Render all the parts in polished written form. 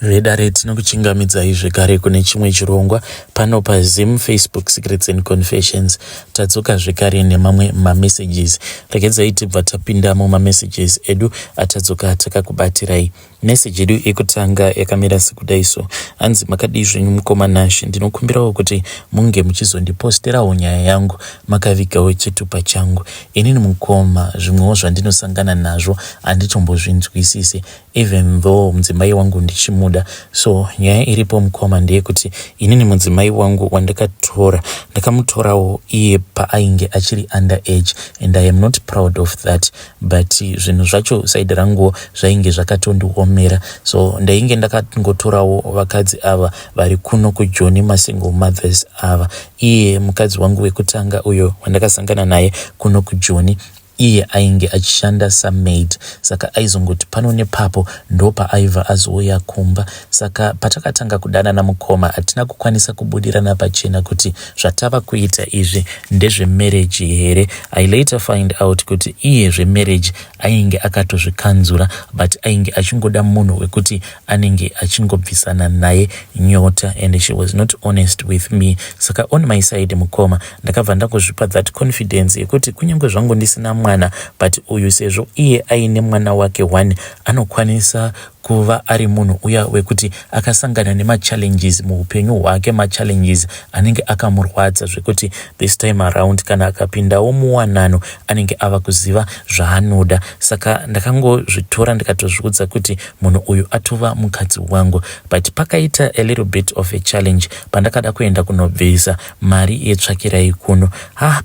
Vedare tinokuchingamidzai zvekare kune chimwe chirongwa pano paZim Facebook Secrets and Confessions. Tadzoka zvekare nemamwe mamessages. Regedzai tibva tapinda mumamessages edu atadzoka takakubatirai. Message edu ekutanga yakamira sekudai so. Hanzi makadii zvenyu mukoma Nash, ndinokumbirawo kuti munge muchizondiposterawo nyaya yangu makavigawo chitupa changu. Inini mukoma zvimwewo zvandinosangana nazvo handitombozvinzwisise, even though mudzimai wangu ndichimuda. So nyaya iripo mukoma ndeyekuti inini mudzimai wangu wandakatora ndakamutorawo iye paainge achiri underage, and I am not proud of that, but zvinhu zvacho saidi rangu zvainge zvakatondiomera. So ndainge ndakangotorawo vakadzi ava vari kuno kuJoni masingle mothers ava. Iye mukadzi wangu wekutanga uyo wandakasangana naye kuno kuJoni, iye ainge achishanda samaid, saka aizongoti pano nepapo ndo paaiva azouya kumba. Saka patakatanga kudanana mukoma hatina kukwanisa kubudirana pachena kuti zvatava kuita izvi ndezvemarriage here. I later find out kuti iye zvemarriage ainge akatozvikanzura, but ainge achingoda munhu wekuti anenge achingobvisana naye nyota, and she was not honest with me. Saka on my side mukoma ndakabva ndangozvipa that confidence yekuti kunyange zvangu ndisina mwana, but uyu sezvo iye aine mwana wake one anokwanisa kuva ari munhu uya wekuti akasangana nemachallenges muupenyu hwake, machallenges anenge akamurwadza zvekuti this time around kana akapindawo muwanano anenge ava kuziva zvaanoda. Saka ndakangozvitora ndikatozviudza kuti munhu uyu atova mukadzi wangu, but pakaita a little bit of a challenge pandakada kuenda kunobvisa mari yetsvakirai kuno.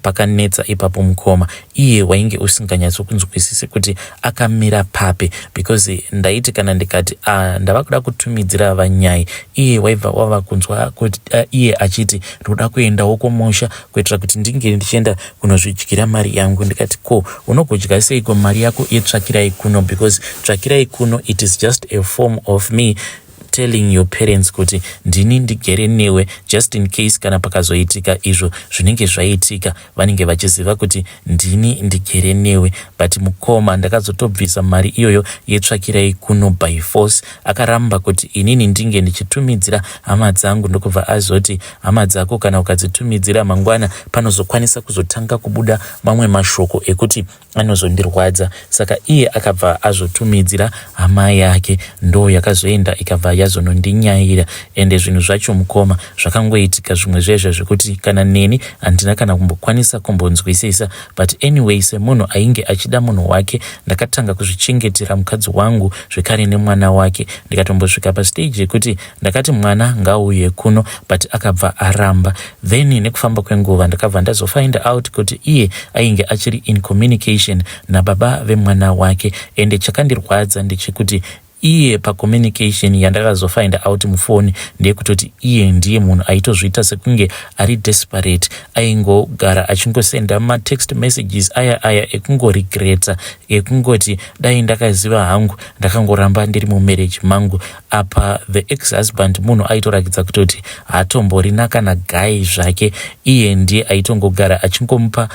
Pakanetsa ipapo mukoma, iye wainge usinganyatsokunzwisisi kuti akamira pape, because ndaiti kana ndikati ndava kuda kutumidzira vanyai, iye waibva wava kunzwa kuti iye achiti ndoda kuendawo kumusha kuitira kuti ndinge ndichienda kunozvidyira mari yangu. Ndikati ko unogodya seiko mari yako yetsvakirai kuno, because tsvakirai kuno it is just a form of me telling your parents kuti ndini ndigere newe just in case kana pakazoitika izvo zvinenge zvaitika vanenge vachiziva kuti ndini ndigere newe. But mukoma ndakazotobvisa mari iyoyo yetsvakirai kuno by force. Akaramba kuti inini ndinge ndichitumidzira hama dzangu, ndokubva azoti hama dzako kana ukadzitumidzira mangwana panozokwanisa kuzotanga kubuda mamwe mashoko ekuti anozondirwadza. Saka iye akabva azotumidzira hama yake, ndo yakazoenda ikabva yazonondinyaira. Ende zvinhu zvacho mukoma zvakangoitika zvimwe zvezvo zvekuti kana neni handina kana kumbokwanisa kumbonzwisisa, but anyway semunhu ainge achida munhu wake ndakatanga kuzvichengetera mukadzi wangu zvekare nemwana wake. Ndikatombosvika pastage yekuti ndakati mwana ngauye kuno, but akabva aramba. Then nekufamba kwenguva ndakabva ndazofind out kuti iye ainge achiri in communication nababa vemwana wake, ende chakandirwadza ndechekuti iye pacommunication yandakazofind out mufoni ndeyekutoti iye ndiye munhu aitozviita sekunge ari desperate, aingogara achingosenda matext messages aya ekungoregreta, ekungoti dai ndakaziva hangu ndakangoramba ndiri mumarriage mangu. Apa the ex-husband munhu aitorakidza kutoti hatomborina kana gai zvake, iye ndiye aitongogara achingomupa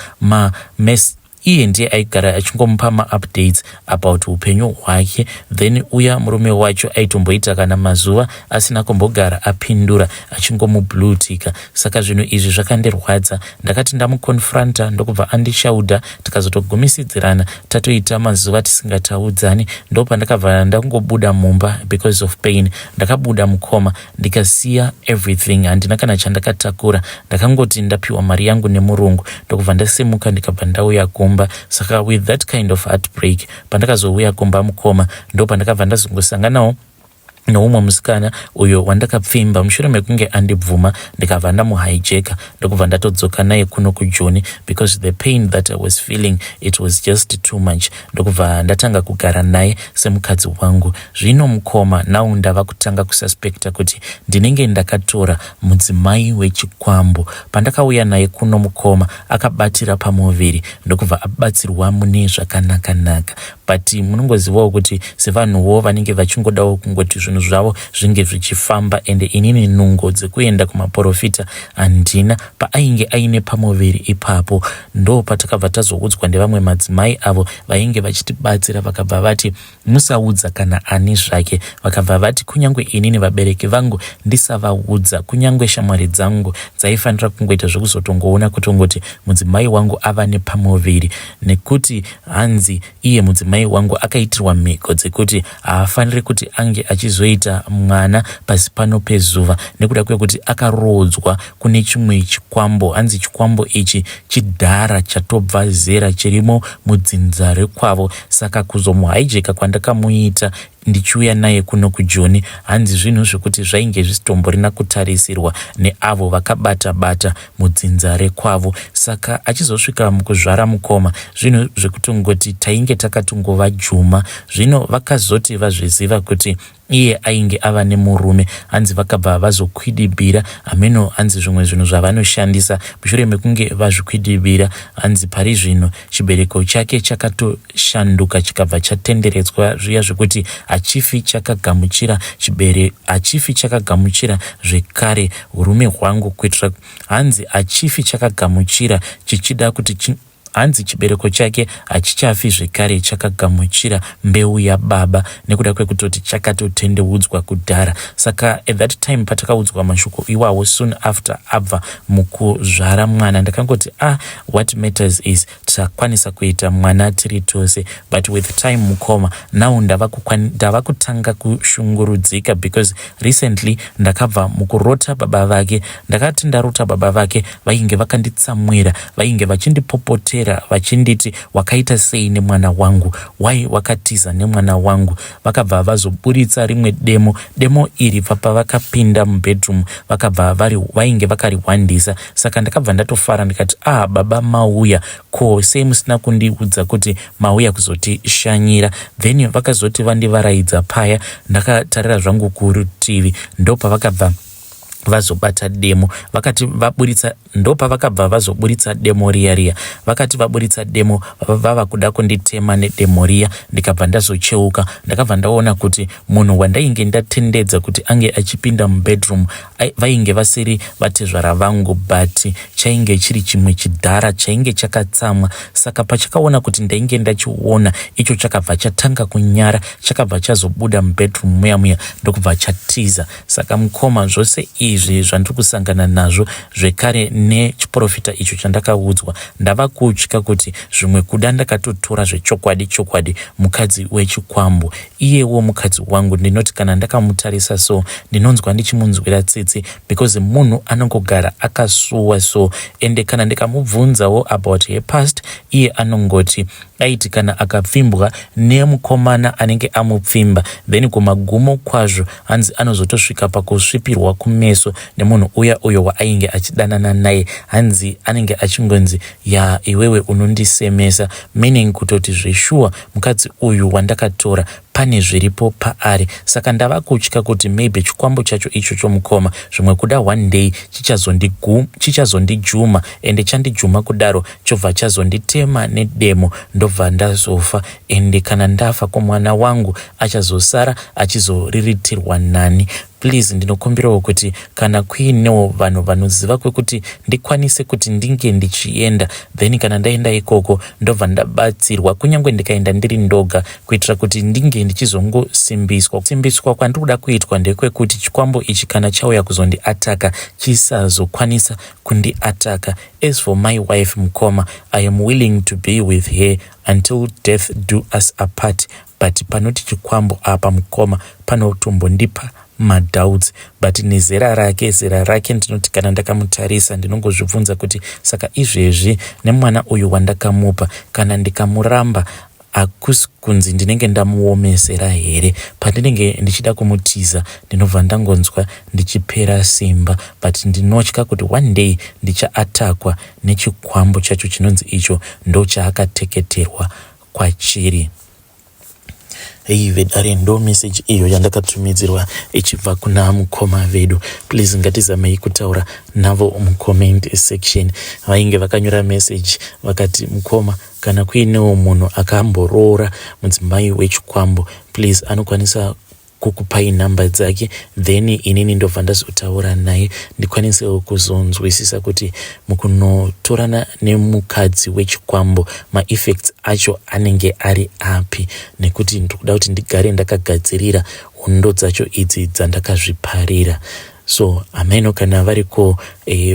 iye ndiye aigara achingomupa ma-updates about upenyu hwake. Then uya murume wacho aitomboita kana mazuva asina kumbogara apindura achingomublutika. Saka zvinhu izvi zvakandirwadza. Ndakati ndamukonfranta ndokubva andishauda, tikazotogumisidzirana tatoita mazuva tisingataudzani. Ndo pandakabva ndangobuda mumba because of pain. Ndakabuda mukoma ndikasiya everything, handina kana chandakatakura. Ndakangoti ndapiwa mari yangu nemurungu, ndokubva ndasimuka ndikabva ndauya kumba. Saka with that kind of heartbreak pandakazouya kumba mukoma ndo pandakabva ndazongosanganawo noumwe musikana uyo wandakapfimba mushure mekunge andibvuma, ndikabva ndamuhijeka ndokubva ndatodzoka naye kuno kuJoni, because the pain that I was feeling it was just too much. Ndokubva ndatanga kugara naye semukadzi wangu. Zvino mukoma nau ndava kutanga kususpekta kuti ndinenge ndakatora mudzimai weChikwambo. Pandakauya naye kuno mukoma akabatira pamuviri, ndokubva abatsirwa mune zvakanaka-naka. but munongozivawo kuti sevanhuwo vanenge vachingodawo kungoti zvinhu zvavo zvinge zvichifamba, ende inini nungo dzekuenda kumaprofita handina. Paainge aine pamuviri ipapo ndo patakabva tazoudzwa ndevamwe madzimai avo vainge vachitibatsira, vakabva vati musaudza kana ani zvake. Vakabva vati kunyange inini vabereki vangu ndisavaudza, kunyange shamwari dzangu dzaifanira kungoita zvekuzotongoona kutongoti mudzimai wangu ava nepamuviri, nekuti hanzi iye mudzimai wangu akaitirwa mhiko dzekuti haafaniri kuti ange achizoita mwana pasi pano pezuva, nekuda kwekuti akarodzwa kune chimwe chikwambo. Hanzi chikwambo ichi chidhara chatobva zera chirimo mudzinza rekwavo. Saka kuzomuhaijeka kwandakamuita ndichiuya naye kuno kuJoni, hanzi zvinhu zvekuti zvainge zvisitomborina kutarisirwa neavo vakabata-bata mudzinza rekwavo. Saka achizosvika mukuzvara mukoma, zvinhu zvekutongoti tainge takatongova juma. Zvino vakazoti vazviziva kuti iye ainge ava nemurume, hanzi vakabva vazokwidibira. Ameno hanzi zvimwe zvinhu zvavanoshandisa mushure mekunge vazvikwidibira, hanzi pari zvino chibereko chake chakatoshanduka chikabva chatenderedzwa zviya zvekuti hachifi chakagamuchira hachifi chakagamuchira zvekare urume hwangu, kuitira hanzi hachifi chakagamuchira chichida kuti hanzi chibereko chake hachichafi zvekare chakagamuchira mbeu yababa, nekuda kwekutoti chakatotendeudzwa kudhara. Saka at that time patakaudzwa mashoko iwawo soon after abva mukuzvara mwana, ndakangoti what matters is takwanisa kuita mwana tiri tose. But with time mukoma now ndava kutanga kushungurudzika, because recently ndakabva mukurota baba vake. Ndakati ndarota baba vake vainge vakanditsamwira, vainge vachindipopotera vachinditi wakaita sei nemwana wangu, wai wakatiza nemwana wangu. Vakabva vazoburitsa rimwe demo iri pavakapinda mubedroom, vakabva vainge vakariwandisa. Saka ndakabva ndatofara ndikati baba mauya, ko sei musina kundiudza kuti mauya kuzotishanyira? Then vakazoti vandivaraidza paya, ndakatarira zvangu kurutivi, ndo pavakabva vazobata demo. Vakati vaburitsa, ndo pavakabva vazoburitsa demo riya. Vakati vaburitsa demo vava kuda kunditema nedemo riya, ndikabva ndazocheuka. Ndakabva ndaona kuti munhu wandainge ndatendedza kuti ange achipinda mubedroom vainge vasiri vatezvara vangu, but chainge chiri chimwe chidhara chainge chakatsamwa. Saka pachakaona kuti ndainge ndachiona icho, chakabva chatanga kunyara, chakabva chazobuda mubedroom muya ndokubva chatiza. Saka mukoma, zvose izvi zvandiri kusangana nazvo zvekare nechiprofita icho chandakaudzwa, ndava kutya kuti zvimwe kuda ndakatotora zvechokwadi mukadzi wechikwambo. Iyewo mukadzi wangu, ndinoti kana ndakamutarisa so ndinonzwa ndichimunzwira tsitsi, because munhu anongogara akasuwa so, ende kana ndikamubvunzawo about her past, iye anongoti aiti kana akapfimbwa nemukomana anenge amupfimba, then kumagumo kwazvo hanzi anozotosvika pakusvipirwa kumeso nemunhu uyo waainge achidanana naye. Hanzi anenge achingonzi iwewe unondisemesa, meaning kutoti zveshuwa mukadzi uyu wandakatora pane zviripo paari. Saka ndava kutya kuti maybe chikwambo chacho icho chomukoma zvimwe kuda one day chichazondijuma, ende chandijuma kudaro chobva chazonditema nedemo, ndobva ndazofa. Ende kana ndafa komwana wangu achazosara achizoriritirwa nani. Please, ndinokumbirawo kuti kana kuinewo vanhu vanoziva kwekuti ndikwanise kuti ndinge ndichienda, then kana ndaenda ikoko ndobva ndabatsirwa, kunyange ndikaenda ndiri ndoga, kuitira kuti ndinge ndichizongosimbiswa. Kwandiri kuda kuitwa ndekwekuti chikwambo ichi kana chauya kuzondiataka chisazokwanisa kundiataka. As for my wife mukoma, I am willing to be with her until death do us apart. But panoti chikwambo apa mukoma panotombondipa madoubts, but nezera rake ndinoti kana ndakamutarisa ndinongozvibvunza kuti saka izvezvi nemwana uyu wandakamupa kana ndikamuramba akusi kunzi ndinenge ndamuomesera here? Pandinenge ndichida kumutiza ndinobva ndangonzwa ndichipera simba, but ndinotya kuti one day ndichaatakwa nechikwambo chacho chinonzi icho ndo chaakateketerwa kwachiri. Vedare ndo message iyo yandakatumidzirwa ichibva kuna mukoma vedu. Please ngatizamei kutaura navo mucomment section. Vainge vakanyora message vakati, mukoma kana kuinewo munhu akamboroora mudzimai wechikwambo, please anokwanisa kukupai namba dzake, then inini ndobva ndazotaura naye ndikwanisewo kuzonzwisisa kuti mukunotorana nemukadzi wechikwambo maeffects acho anenge ari api, nekuti ndikuda kuti ndigare ndakagadzirira hondo dzacho idzi dzandakazviparira. So ameno kana variko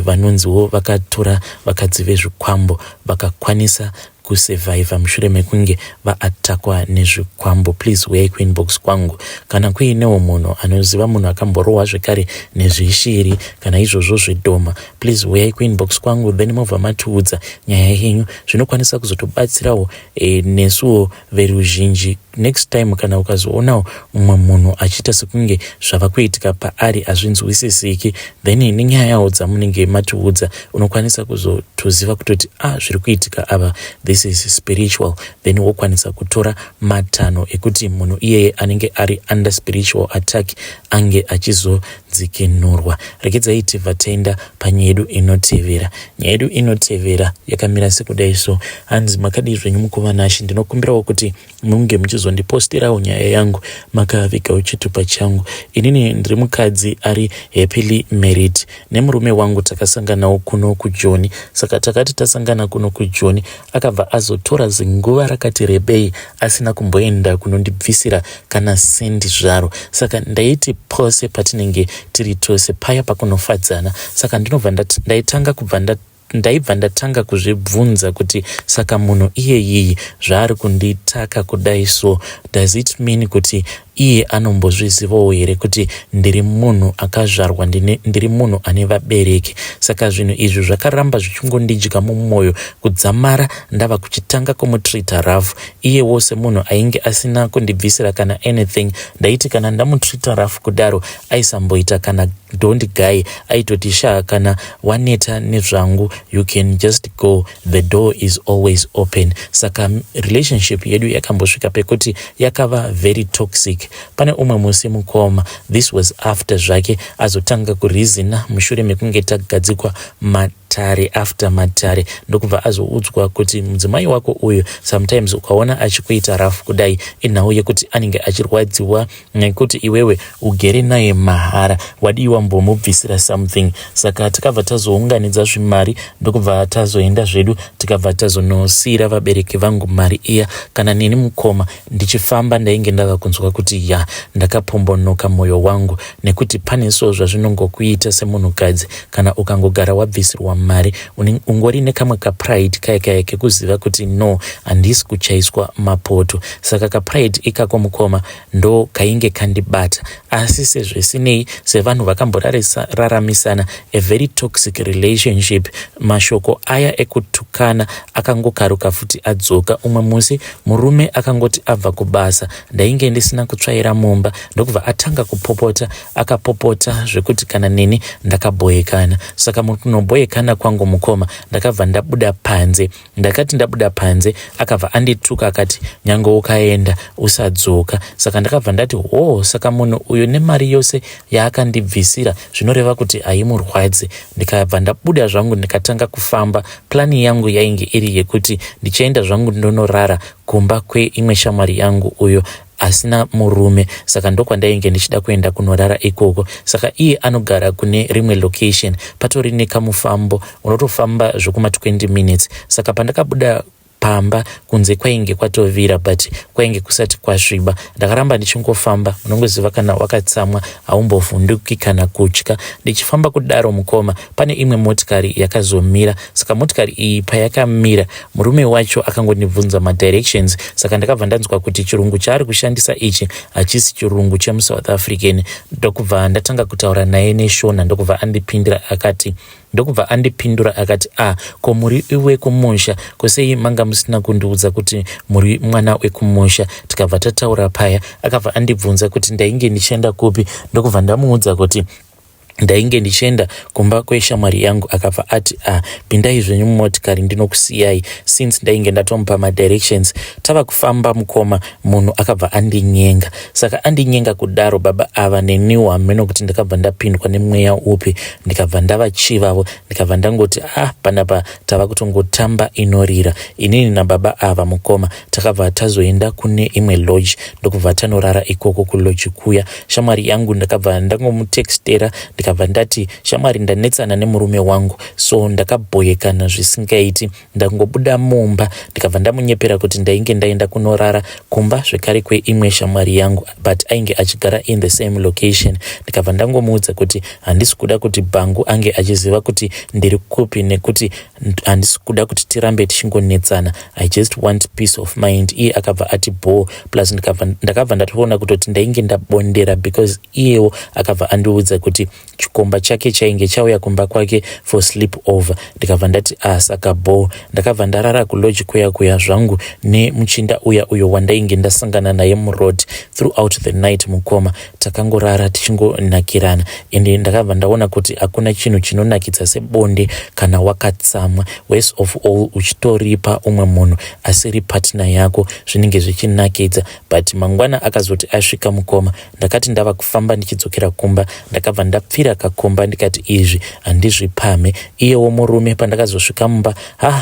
vanonziwo vakatora vakadzi vezvikwambo vakakwanisa kusurvive mushure mekunge vaatakwa nezvikwambo, please uyai kuinbox kwangu. Kana kuinewo munhu anoziva munhu akamborohwa zvekare nezvishiri kana izvozvo zvedhoma, please uyai kuinbox kwangu, then mobva matiudza nyaya yenyu. Zvinokwanisa kuzotobatsirawo nesuwo veruzhinji. Next time kana ukazoonawo mumwe munhu achiita sekunge zvava kuitika paari hazvinzwisisiki, then nenyaya yawo dzamunenge matiudza unokwanisa kuzotoziva kutoti zviri kuitika ava, this is spiritual, then wokwanisa kutora matanho ekuti munhu iyeye anenge ari under spiritual attack ange achizodzikinurwa. Regedzai tibva taenda panyaya yedu inotevera. Nyaya yedu inotevera yakamira sekudai so. Hanzi makadii zvenyu mukuvanashe, ndinokumbirawo kuti munge muchizondipostirawo nyaya yangu makavigawo chitupa changu. Inini ndiri mukadzi ari happily married nemurume wangu, takasanganawo kuno kuJoni. Saka takati tasangana kuno kuJoni akabva azotora zinguva rakati rebei asina kumboenda kunondibvisira kana sendi zvaro. Saka ndaiti pose patinenge tiri tose paya pakunofadzana, saka ndaibva ndatanga kuzvibvunza kuti saka munhu iyeyi zvaari kunditaka kudai so, does it mean kuti iye anombozvizivawo here kuti ndiri munhu akazvarwa, ndiri munhu ane vabereki? Saka zvinhu izvi zvakaramba zvichingondidya mumwoyo kudzamara ndava kuchitanga kumutreata rough. Iye wose munhu ainge asina kundibvisira kana anything, ndaiti kana ndamutreata rough kudaro aisamboita kana don't guy, aitoti kana waneta nezvangu you can just go, the door is always open. Saka relationship yedu yakambosvika pekuti yakava very toxic. Pane umwe musi mukoma, this was after zvake azotanga kurizina mushure mekunge tagadzikwa matare after matare, ndokubva azoudzwa kuti mudzimai wako uyu sometimes ukaona achikuita rafu kudai inhau yekuti anenge achirwadziwa nekuti iwewe ugere naye mahara, wadi wambomubvisira something. Saka takabva tazounganidza zvimari ndokubva tazoenda zvedu, tikabva tazonosiyira vabereki vangu mari iya. Kana nini mukoma ndichifamba ndainge ndava kunzwa kuti ndakapombonoka mwoyo wangu, nekuti pane so zvazvinongokuita semunhukadzi kana ukangogara wabvisirwa mari ungori nekamwe kapride kaya kekuziva kuti no, handisi kuchaiswa mapoto. Saka kapride ikako mukoma ndo kainge kandibata. Asi sezvisinei, sevanhu vakamboraramisana a very toxic relationship, mashoko aya ekutukana akangokaruka futi adzoka. Umwe musi murume akangoti abva kubasa, ndainge ndisina kutsvaira mumba, ndokubva atanga kupopota, akapopota zvekuti kana nini ndakaboyekana. Saka mukunoboyekana kwangu mukoma ndakabva ndabuda panze. Ndakati ndabuda panze akabva andituka akati nyange ukaenda usadzoka. Saka ndakabva ndati saka munhu uyu nemari yose yaakandibvisira zvinoreva kuti haimurwadzi. Ndikabva ndabuda zvangu ndikatanga kufamba. Plani yangu yainge iri yekuti ndichaenda zvangu ndonorara kumba kweimwe shamwari yangu uyo asina murume. Saka ndokwandainge ndichida kuenda kunorara ikoko. Saka iye anogara kune rimwe location, patori nekamufambo unotofamba zvokuma 20 minutes. Saka pandakabuda pamba kunze kwainge kwatovira but kwainge kusati kwasviba. Ndakaramba ndichingofamba, unongoziva kana wakatsamwa haumbofunduki kana kutya. Ndichifamba kudaro mukoma pane imwe motikari yakazomira. Saka motikari iyi payakamira murume wacho akangondibvunza madirections. Saka ndakabva ndanzwa kuti chirungu chaari kushandisa ichi hachisi chirungu chemuSouth African. Ndokubva ndatanga kutaura naye neshona, ndokubva andipindura akati ko muri iwe kumusha, kosei manga musina kundiudza kuti muri mwana wekumusha? Tikabva tataura paya, akabva andibvunza kuti ndainge ndichienda kupi. Ndokubva ndamuudza kuti ndainge ndichienda kumba kweshamwari yangu akabva ati pindai zvenyu mumotikari ndinokusiyai, since ndainge ndatomupa madirections. Tava kufamba mukoma, munhu akabva andinyenga. Saka andinyenga kudaro baba ava neniwo hameno kuti ndakabva ndapindwa nemweya upi, ndikabva ndava chivavo, ndikabva ndangoti panapa tava kutongotamba inorira. Inini nababa ava mukoma takabva tazoenda kune imwe lodge ndokubva tanorara ikoko kulodge kuya. Shamwari yangu ndakabva ndangomutextera ndikabva ndati shamwari ndanetsana nemurume wangu, so ndakabhoyekana zvisingaiti, ndangobuda mumba ndikabva ndamunyepera kuti ndainge ndaenda kunorara kumba zvekare kweimwe shamwari yangu, but ainge achigara in the same location. Ndikabva ndangomuudza kuti handisi kuda kuti Bhangu ange achiziva kuti ndiri kupi, nekuti handisi kuda kuti tirambe tichingonetsana, I just want peace of mind. Iye akabva ati bo, plus ndakabva ndatoona kutoti ndainge ndabondera because iyewo akabva andiudza kuti chikomba chake chainge chauya kumba kwake for sleep over. Ndikabva ndati saka bo, ndakabva ndarara kulodge kuya zvangu nemuchinda uyo wandainge ndasangana naye muroad throughout the night mukoma. Takangorara tichingonakirana, ende ndakabva ndaona kuti hakuna chinhu chinonakidza sebonde kana wakatsamwa. Worst of all, uchitoripa umwe munhu asiri partner yako zvinenge zvichinakidza. But mangwana akazoti asvika mukoma, ndakati ndava kufamba ndichidzokera kumba, ndakabva ndapfira kakomba ndikati izvi handizvipame. Iyewo murume pandakazosvika mumba,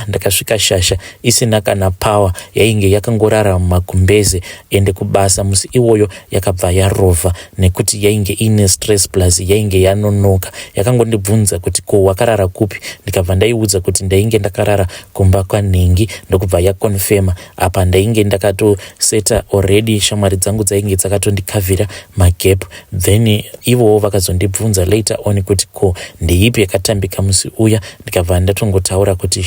ndakasvika shasha isina kana power, yainge yakangorara mumakumbeze, ende kubasa musi iwoyo yakabva yarovha nekuti yainge ine stress plus yainge yanonoka. Yakangondibvunza kuti ko wakarara kupi, ndikabva ndaiudza kuti ndainge ndakarara kumba kwanhengi, ndokubva yakonfema. Apa ndainge ndakatoseta already shamwari dzangu dzainge dzakatondikavhira magap, then ivowo vakazondibvunza later on kuti ko ndeipi yakatambika musi uya. Ndikabva ndatongotaura kuti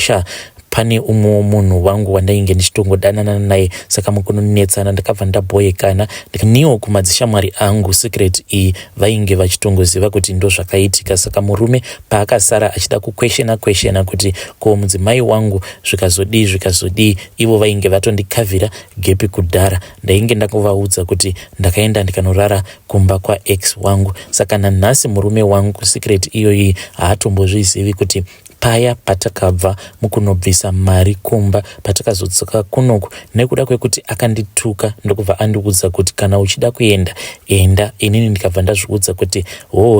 pane umwe munhu wangu wandainge ndichitongodanana naye, saka mukunonetsana ndakabva ndabhoyekana. Niwo kumadzishamwari angu secret iyi vainge vachitongoziva kuti ndo zvakaitika. Saka murume paakasara achida kukweshena kuti ko mudzimai wangu zvikazodii, ivo vainge vatondikavhira gepi kudhara. Ndainge ndakuvaudza kuti ndakaenda ndikanorara kumba kwaex wangu. Saka nanhasi murume wangu secret iyoyi haatombozvizivi kuti paya patakabva mukunobvisa mari kumba, patakazodzoka kunoku nekuda kwekuti akandituka ndokubva andiudza kuti kana uchida kuenda enda. Inini ndikabva ndazviudza kuti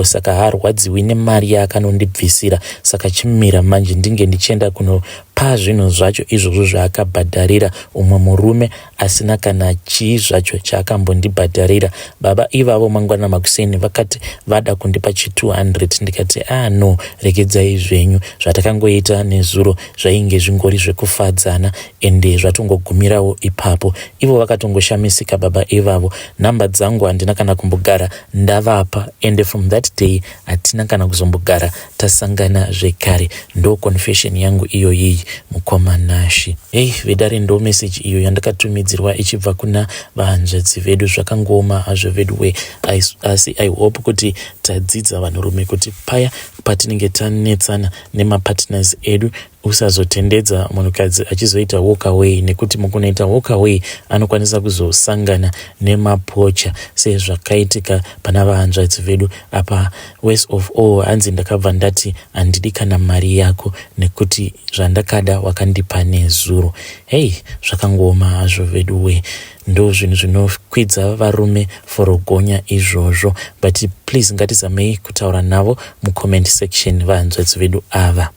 saka harwadziwi nemari yaakanondibvisira, saka chimira manje ndinge ndichienda kunopa zvinhu zvacho izvozvo zvaakabhadharira umwe murume asina kana chii zvacho chaakambondibhadharira. Baba ivavo mangwana makuseni vakati vada kundipa 200, ndikati no, regedzai zvenyu. Zvatakangoita nezuro zvainge zvingori zvekufadzana, ende zvatongogumirawo ipapo. Ivo vakatongoshamisika baba ivavo. Namba dzangu handina kana kumbogara ndavapa, ende from that day hatina kana kuzombogara tasangana zvekare. Ndo confession yangu iyoyi mukoma Nashi. Vedare ndo message iyo yandakatumidzirwa ichibva kuna vahanzvadzi vedu. Zvakangoma hazvo vedu asi I hope kuti tadzidza vanhurume kuti paya patinenge tanetsana nemapartners edu usazotendedza munhukadzi achizoita walk away, nekuti mukunoita walk away anokwanisa kuzosangana nemapocha sezvakaitika pana vahanzvadzi vedu apa. Worst of all, hanzi ndakabva ndati handidi kana mari yako nekuti zvandakada wakandipa nezuro. Zvakangoma hazvo vedu ndo zvinhu zvinokwidza varume forogonya izvozvo. But please ngatizamei kutaura navo mucomment section vahanzvadzi vedu ava.